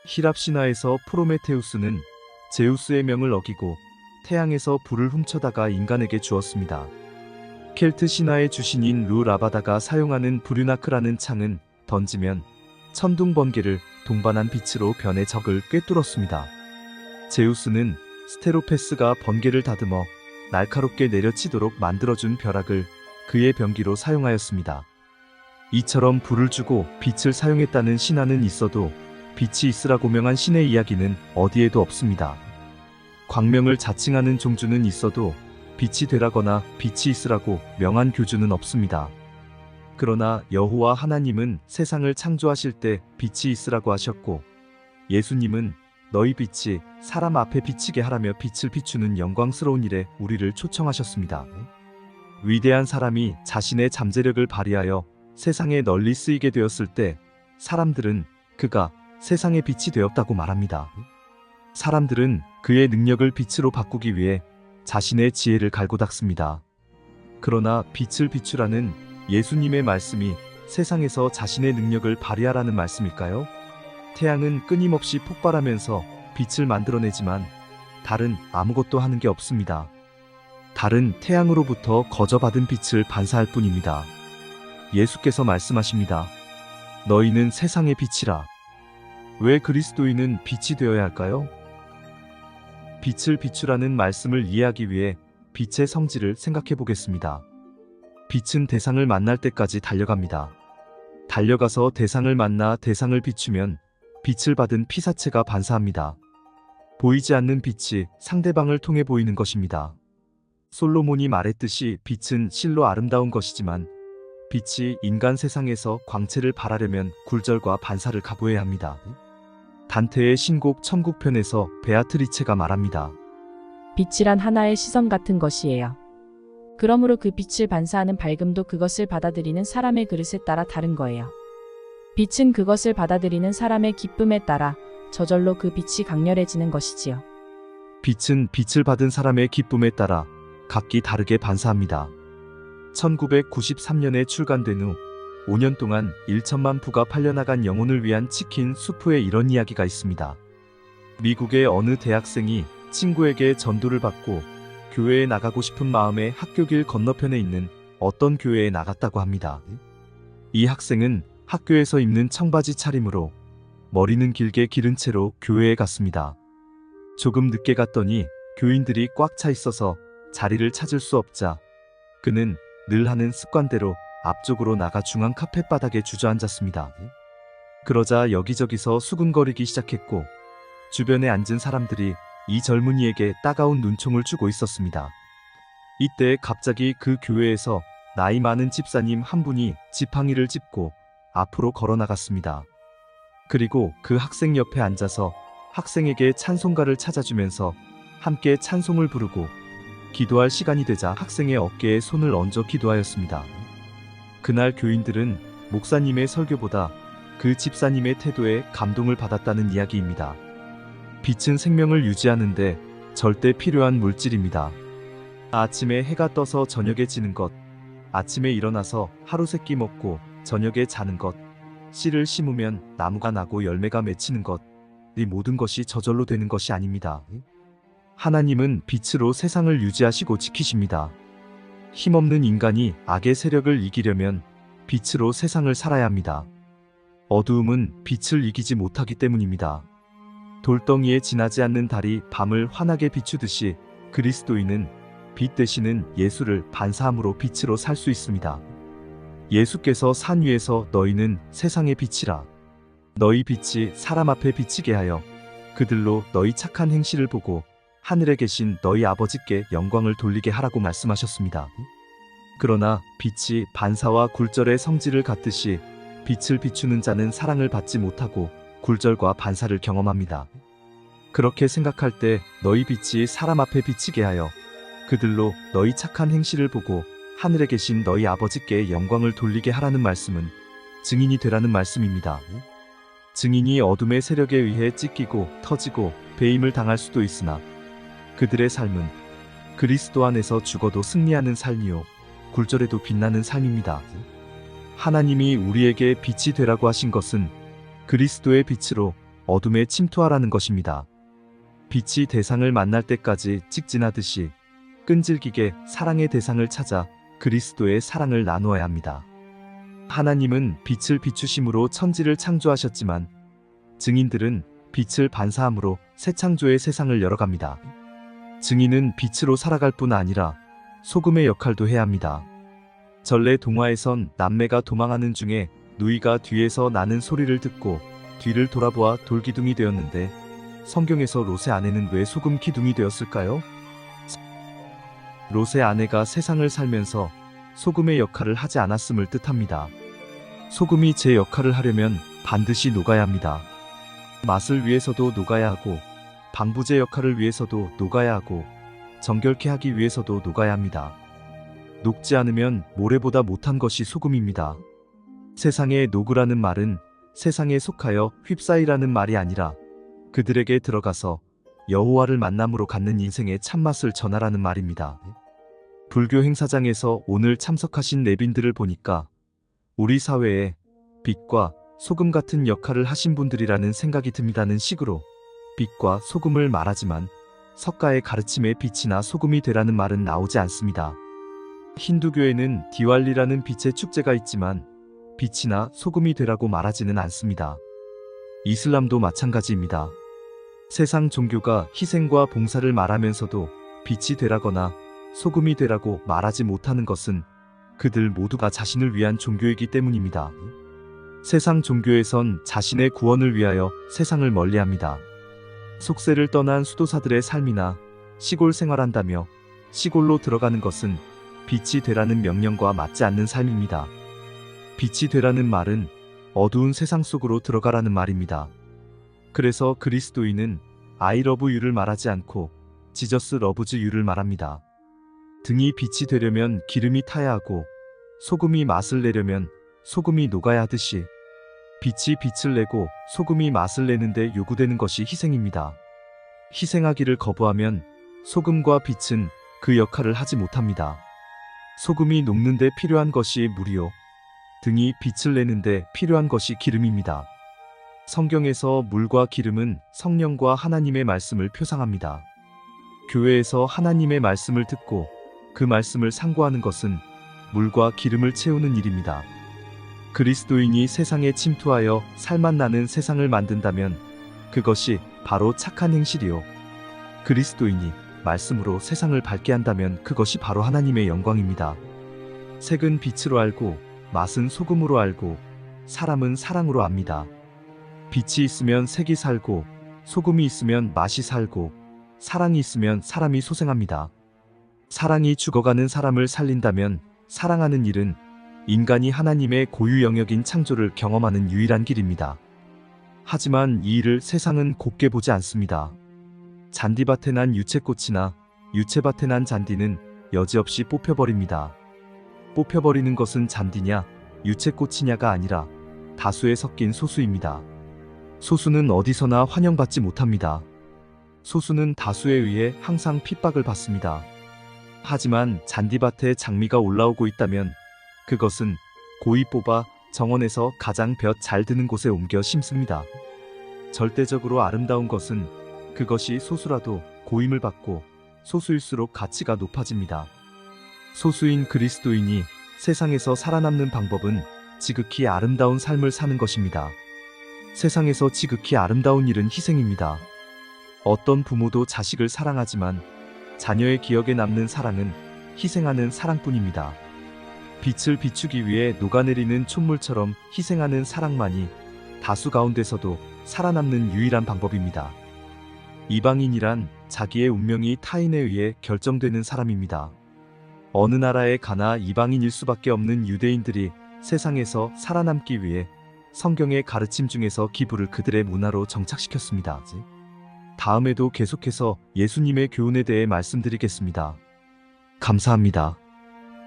히랍 신화에서 프로메테우스는 제우스의 명을 어기고 태양에서 불을 훔쳐다가 인간에게 주었습니다. 켈트 신화의 주신인 루라바다가 사용하는 브류나크라는 창은 던지면 천둥 번개를 동반한 빛으로 변해 적을 꿰뚫었습니다. 제우스는 스테로페스가 번개를 다듬어 날카롭게 내려치도록 만들어준 벼락을 그의 병기로 사용하였습니다. 이처럼 불을 주고 빛을 사용했다는 신화는 있어도 빛이 있으라고 명한 신의 이야기는 어디에도 없습니다. 광명을 자칭하는 종주는 있어도 빛이 되라거나 빛이 있으라고 명한 교주는 없습니다. 그러나 여호와 하나님은 세상을 창조하실 때 빛이 있으라고 하셨고, 예수님은 너희 빛이 사람 앞에 비치게 하라며 빛을 비추는 영광스러운 일에 우리를 초청하셨습니다. 위대한 사람이 자신의 잠재력을 발휘하여 세상에 널리 쓰이게 되었을 때 사람들은 그가 세상의 빛이 되었다고 말합니다. 사람들은 그의 능력을 빛으로 바꾸기 위해 자신의 지혜를 갈고 닦습니다. 그러나 빛을 비추라는 예수님의 말씀이 세상에서 자신의 능력을 발휘하라는 말씀일까요? 태양은 끊임없이 폭발하면서 빛을 만들어내지만 달은 아무것도 하는 게 없습니다. 달은 태양으로부터 거저받은 빛을 반사할 뿐입니다. 예수께서 말씀하십니다. 너희는 세상의 빛이라. 왜 그리스도인은 빛이 되어야 할까요? 빛을 비추라는 말씀을 이해하기 위해 빛의 성질을 생각해 보겠습니다. 빛은 대상을 만날 때까지 달려갑니다. 달려가서 대상을 만나 대상을 비추면 빛을 받은 피사체가 반사합니다. 보이지 않는 빛이 상대방을 통해 보이는 것입니다. 솔로몬이 말했듯이 빛은 실로 아름다운 것이지만 빛이 인간 세상에서 광채를 발하려면 굴절과 반사를 가보해야 합니다. 단테의 신곡 천국편에서 베아트리체가 말합니다. 빛이란 하나의 시선 같은 것이에요. 그러므로 그 빛을 반사하는 밝음도 그것을 받아들이는 사람의 그릇에 따라 다른 거예요. 빛은 그것을 받아들이는 사람의 기쁨에 따라 저절로 그 빛이 강렬해지는 것이지요. 빛은 빛을 받은 사람의 기쁨에 따라 각기 다르게 반사합니다. 1993년에 출간된 후 5년 동안 1천만 부가 팔려나간 영혼을 위한 치킨 수프에 이런 이야기가 있습니다. 미국의 어느 대학생이 친구에게 전도를 받고 교회에 나가고 싶은 마음에 학교 길 건너편에 있는 어떤 교회에 나갔다고 합니다. 이 학생은 학교에서 입는 청바지 차림으로 머리는 길게 기른 채로 교회에 갔습니다. 조금 늦게 갔더니 교인들이 꽉 차 있어서 자리를 찾을 수 없자 그는 늘 하는 습관대로 앞쪽으로 나가 중앙 카펫 바닥에 주저앉았습니다. 그러자 여기저기서 수군거리기 시작했고 주변에 앉은 사람들이 이 젊은이에게 따가운 눈총을 주고 있었습니다. 이때 갑자기 그 교회에서 나이 많은 집사님 한 분이 지팡이를 짚고 앞으로 걸어 나갔습니다. 그리고 그 학생 옆에 앉아서 학생에게 찬송가를 찾아주면서 함께 찬송을 부르고 기도할 시간이 되자 학생의 어깨에 손을 얹어 기도하였습니다. 그날 교인들은 목사님의 설교보다 그 집사님의 태도에 감동을 받았다는 이야기입니다. 빛은 생명을 유지하는데 절대 필요한 물질입니다. 아침에 해가 떠서 저녁에 지는 것, 아침에 일어나서 하루 세끼 먹고 저녁에 자는 것, 씨를 심으면 나무가 나고 열매가 맺히는 것, 이 모든 것이 저절로 되는 것이 아닙니다. 하나님은 빛으로 세상을 유지하시고 지키십니다. 힘없는 인간이 악의 세력을 이기려면 빛으로 세상을 살아야 합니다. 어두움은 빛을 이기지 못하기 때문입니다. 돌덩이에 지나지 않는 달이 밤을 환하게 비추듯이 그리스도인은 빛 되시는 예수를 반사함으로 빛으로 살 수 있습니다. 예수께서 산 위에서 너희는 세상의 빛이라. 너희 빛이 사람 앞에 비치게 하여 그들로 너희 착한 행실을 보고 하늘에 계신 너희 아버지께 영광을 돌리게 하라고 말씀하셨습니다. 그러나 빛이 반사와 굴절의 성질을 갖듯이 빛을 비추는 자는 사랑을 받지 못하고 굴절과 반사를 경험합니다. 그렇게 생각할 때 너희 빛이 사람 앞에 비치게 하여 그들로 너희 착한 행실을 보고 하늘에 계신 너희 아버지께 영광을 돌리게 하라는 말씀은 증인이 되라는 말씀입니다. 증인이 어둠의 세력에 의해 찢기고 터지고 배임을 당할 수도 있으나 그들의 삶은 그리스도 안에서 죽어도 승리하는 삶이요 굴절에도 빛나는 삶입니다. 하나님이 우리에게 빛이 되라고 하신 것은 그리스도의 빛으로 어둠에 침투하라는 것입니다. 빛이 대상을 만날 때까지 직진하듯이 끈질기게 사랑의 대상을 찾아 그리스도의 사랑을 나누어야 합니다. 하나님은 빛을 비추심으로 천지를 창조하셨지만 증인들은 빛을 반사함으로 새 창조의 세상을 열어갑니다. 증인은 빛으로 살아갈 뿐 아니라 소금의 역할도 해야 합니다. 전래 동화에선 남매가 도망하는 중에 누이가 뒤에서 나는 소리를 듣고 뒤를 돌아보아 돌기둥이 되었는데 성경에서 롯의 아내는 왜 소금 기둥이 되었을까요? 롯의 아내가 세상을 살면서 소금의 역할을 하지 않았음을 뜻합니다. 소금이 제 역할을 하려면 반드시 녹아야 합니다. 맛을 위해서도 녹아야 하고 방부제 역할을 위해서도 녹아야 하고 정결케 하기 위해서도 녹아야 합니다. 녹지 않으면 모래보다 못한 것이 소금입니다. 세상에 녹으라는 말은 세상에 속하여 휩싸이라는 말이 아니라 그들에게 들어가서 여호와를 만남으로 갖는 인생의 참맛을 전하라는 말입니다. 불교 행사장에서 오늘 참석하신 내빈들을 보니까 우리 사회에 빛과 소금 같은 역할을 하신 분들이라는 생각이 듭니다는 식으로 빛과 소금을 말하지만 석가의 가르침에 빛이나 소금이 되라는 말은 나오지 않습니다. 힌두교에는 디왈리라는 빛의 축제가 있지만 빛이나 소금이 되라고 말하지는 않습니다. 이슬람도 마찬가지입니다. 세상 종교가 희생과 봉사를 말하면서도 빛이 되라거나 소금이 되라고 말하지 못하는 것은 그들 모두가 자신을 위한 종교이기 때문입니다. 세상 종교에선 자신의 구원을 위하여 세상을 멀리합니다. 속세를 떠난 수도사들의 삶이나 시골 생활한다며 시골로 들어가는 것은 빛이 되라는 명령과 맞지 않는 삶입니다. 빛이 되라는 말은 어두운 세상 속으로 들어가라는 말입니다. 그래서 그리스도인은 I love you를 말하지 않고 Jesus loves you를 말합니다. 등이 빛이 되려면 기름이 타야 하고 소금이 맛을 내려면 소금이 녹아야 하듯이 빛이 빛을 내고 소금이 맛을 내는데 요구되는 것이 희생입니다. 희생하기를 거부하면 소금과 빛은 그 역할을 하지 못합니다. 소금이 녹는데 필요한 것이 물이요. 등이 빛을 내는데 필요한 것이 기름입니다. 성경에서 물과 기름은 성령과 하나님의 말씀을 표상합니다. 교회에서 하나님의 말씀을 듣고 그 말씀을 상고하는 것은 물과 기름을 채우는 일입니다. 그리스도인이 세상에 침투하여 살맛 나는 세상을 만든다면 그것이 바로 착한 행실이요. 그리스도인이 말씀으로 세상을 밝게 한다면 그것이 바로 하나님의 영광입니다. 색은 빛으로 알고 맛은 소금으로 알고 사람은 사랑으로 압니다. 빛이 있으면 색이 살고 소금이 있으면 맛이 살고 사랑이 있으면 사람이 소생합니다. 사랑이 죽어가는 사람을 살린다면 사랑하는 일은 인간이 하나님의 고유 영역인 창조를 경험하는 유일한 길입니다. 하지만 이 일을 세상은 곱게 보지 않습니다. 잔디밭에 난 유채꽃이나 유채밭에 난 잔디는 여지없이 뽑혀버립니다. 뽑혀버리는 것은 잔디냐 유채꽃이냐가 아니라 다수에 섞인 소수입니다. 소수는 어디서나 환영받지 못합니다. 소수는 다수에 의해 항상 핍박을 받습니다. 하지만 잔디밭에 장미가 올라오고 있다면 그것은 고이 뽑아 정원에서 가장 볕 잘 드는 곳에 옮겨 심습니다. 절대적으로 아름다운 것은 그것이 소수라도 고임을 받고 소수일수록 가치가 높아집니다. 소수인 그리스도인이 세상에서 살아남는 방법은 지극히 아름다운 삶을 사는 것입니다. 세상에서 지극히 아름다운 일은 희생입니다. 어떤 부모도 자식을 사랑하지만 자녀의 기억에 남는 사랑은 희생하는 사랑뿐입니다. 빛을 비추기 위해 녹아내리는 촛물처럼 희생하는 사랑만이 다수 가운데서도 살아남는 유일한 방법입니다. 이방인이란 자기의 운명이 타인에 의해 결정되는 사람입니다. 어느 나라에 가나 이방인일 수밖에 없는 유대인들이 세상에서 살아남기 위해 성경의 가르침 중에서 기부를 그들의 문화로 정착시켰습니다. 다음에도 계속해서 예수님의 교훈에 대해 말씀드리겠습니다. 감사합니다.